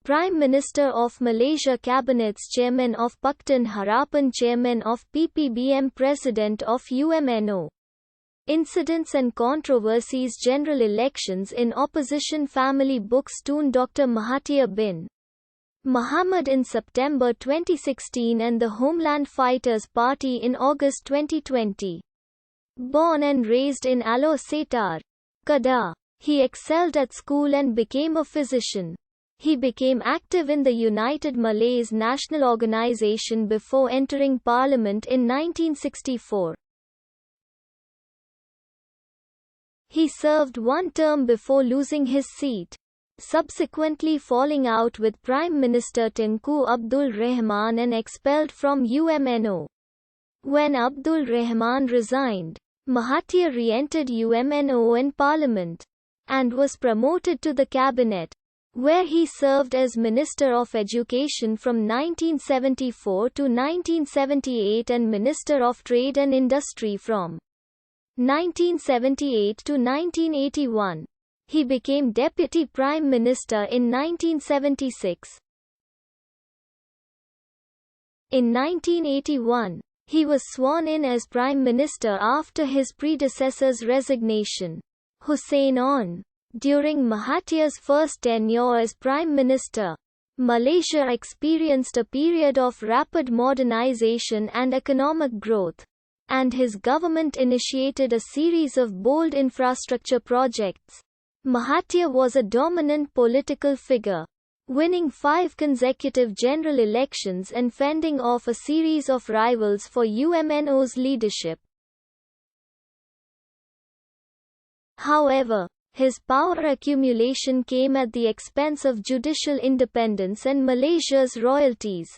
Prime Minister of Malaysia, Cabinets Chairman of Pakatan Harapan, Chairman of PPBM, President of UMNO. Incidents and controversies, general elections in opposition, family books, Tun Dr. Mahathir bin Mohamad in September 2016 and the Homeland Fighters Party in August 2020. Born and raised in Alor Setar, Kedah, he excelled at school and became a physician. He became active in the United Malays National Organisation before entering Parliament in 1964. He served one term before losing his seat, subsequently falling out with Prime Minister Tunku Abdul Rahman and expelled from UMNO. When Abdul Rahman resigned, Mahathir re-entered UMNO in Parliament, and was promoted to the cabinet, where he served as Minister of Education from 1974 to 1978 and Minister of Trade and Industry from 1978 to 1981. He became Deputy Prime Minister in 1976. In 1981, he was sworn in as Prime Minister after his predecessor's resignation, Hussein On. During Mahathir's first tenure as Prime Minister, Malaysia experienced a period of rapid modernization and economic growth, and his government initiated a series of bold infrastructure projects. Mahathir was a dominant political figure, winning 5 consecutive general elections and fending off a series of rivals for UMNO's leadership. However, his power accumulation came at the expense of judicial independence and Malaysia's royalties,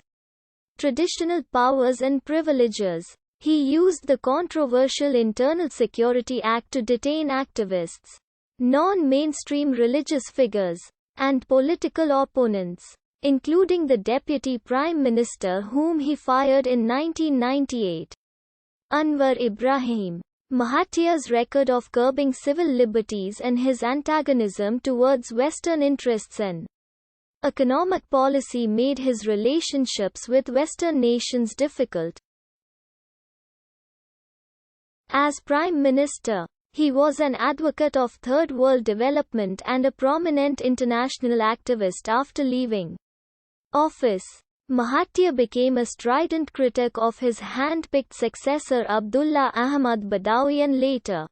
traditional powers and privileges. He used the controversial Internal Security Act to detain activists, non-mainstream religious figures, and political opponents, including the Deputy Prime Minister whom he fired in 1998, Anwar Ibrahim. Mahathir's record of curbing civil liberties and his antagonism towards Western interests and economic policy made his relationships with Western nations difficult. As Prime Minister, he was an advocate of Third World development and a prominent international activist. After leaving office, Mahathir became a strident critic of his hand-picked successor Abdullah Ahmad Badawi and later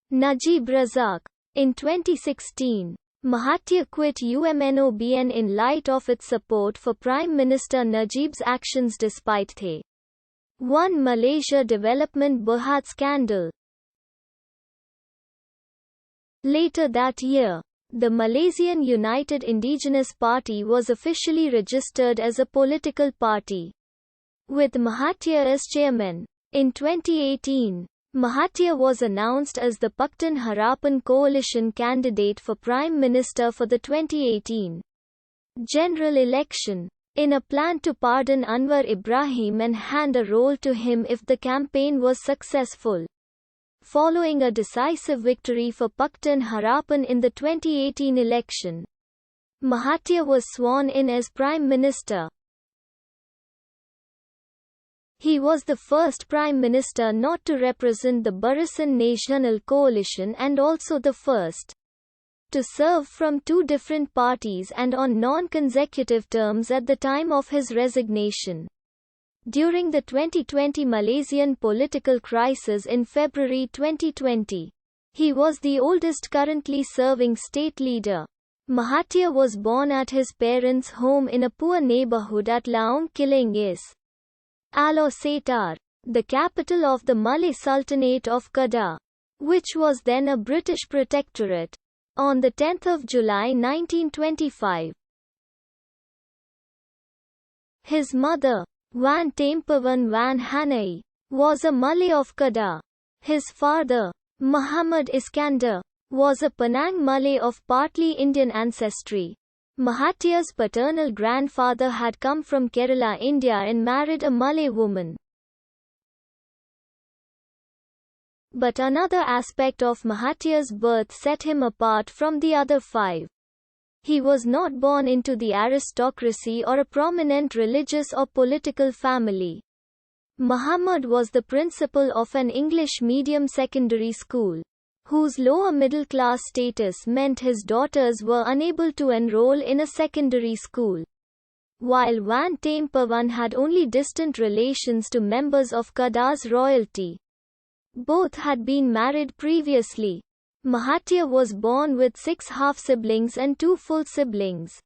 Najib Razak. In 2016, Mahathir quit UMNO-BN in light of its support for Prime Minister Najib's actions despite the One Malaysia Development Berhad scandal. Later that year, the Malaysian United Indigenous Party was officially registered as a political party, with Mahathir as chairman. In 2018, Mahathir was announced as the Pakatan Harapan coalition candidate for Prime Minister for the 2018 general election, in a plan to pardon Anwar Ibrahim and hand a role to him if the campaign was successful. Following a decisive victory for Pakatan Harapan in the 2018 election, Mahathir was sworn in as Prime Minister. He was the first Prime Minister not to represent the Barisan Nasional coalition and also the first to serve from 2 different parties and on non-consecutive terms at the time of his resignation. During the 2020 Malaysian political crisis in February 2020, he was the oldest currently serving state leader. Mahathir was born at his parents' home in a poor neighbourhood at Laung Kiling is Alor Setar, the capital of the Malay Sultanate of Kedah, which was then a British protectorate, on 10 July 1925. His mother, Wan Tempawan Wan Hanai, was a Malay of Kedah. His father, Muhammad Iskandar, was a Penang Malay of partly Indian ancestry. Mahathir's paternal grandfather had come from Kerala, India and married a Malay woman. But another aspect of Mahathir's birth set him apart from the other 5. He was not born into the aristocracy or a prominent religious or political family. Muhammad was the principal of an English medium secondary school, whose lower middle-class status meant his daughters were unable to enroll in a secondary school. While Van Tamepavan had only distant relations to members of Keda's royalty. Both had been married previously. Mahathir was born with 6 half-siblings and 2 full siblings.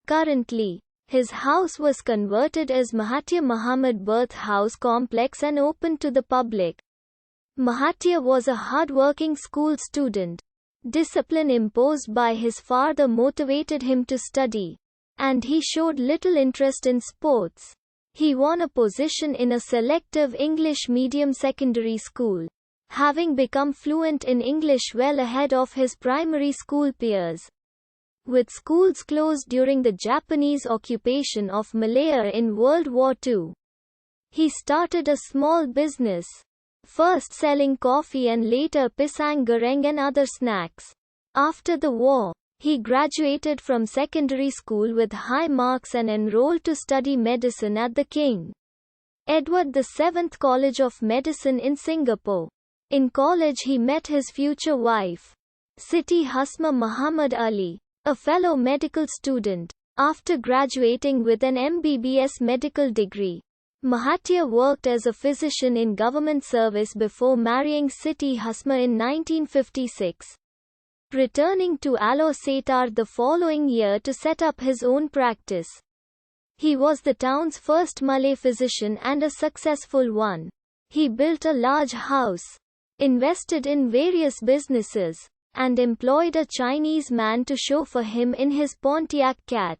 Currently, his house was converted as Mahathir Mohamad Birth House Complex and open to the public. Mahathir was a hard-working school student. Discipline imposed by his father motivated him to study, and he showed little interest in sports. He won a position in a selective English medium secondary school, having become fluent in English well ahead of his primary school peers. With schools closed during the Japanese occupation of Malaya in World War II, he started a small business, first selling coffee and later pisang goreng and other snacks. After the war, he graduated from secondary school with high marks and enrolled to study medicine at the King Edward VII College of Medicine in Singapore. In college he met his future wife, Siti Hasma Muhammad Ali, a fellow medical student. After graduating with an MBBS medical degree, Mahathir worked as a physician in government service before marrying Siti Hasma in 1956. Returning to Alor Setar the following year to set up his own practice. He was the town's first Malay physician and a successful one. He built a large house, invested in various businesses, and employed a Chinese man to chauffeur him in his Pontiac Cat.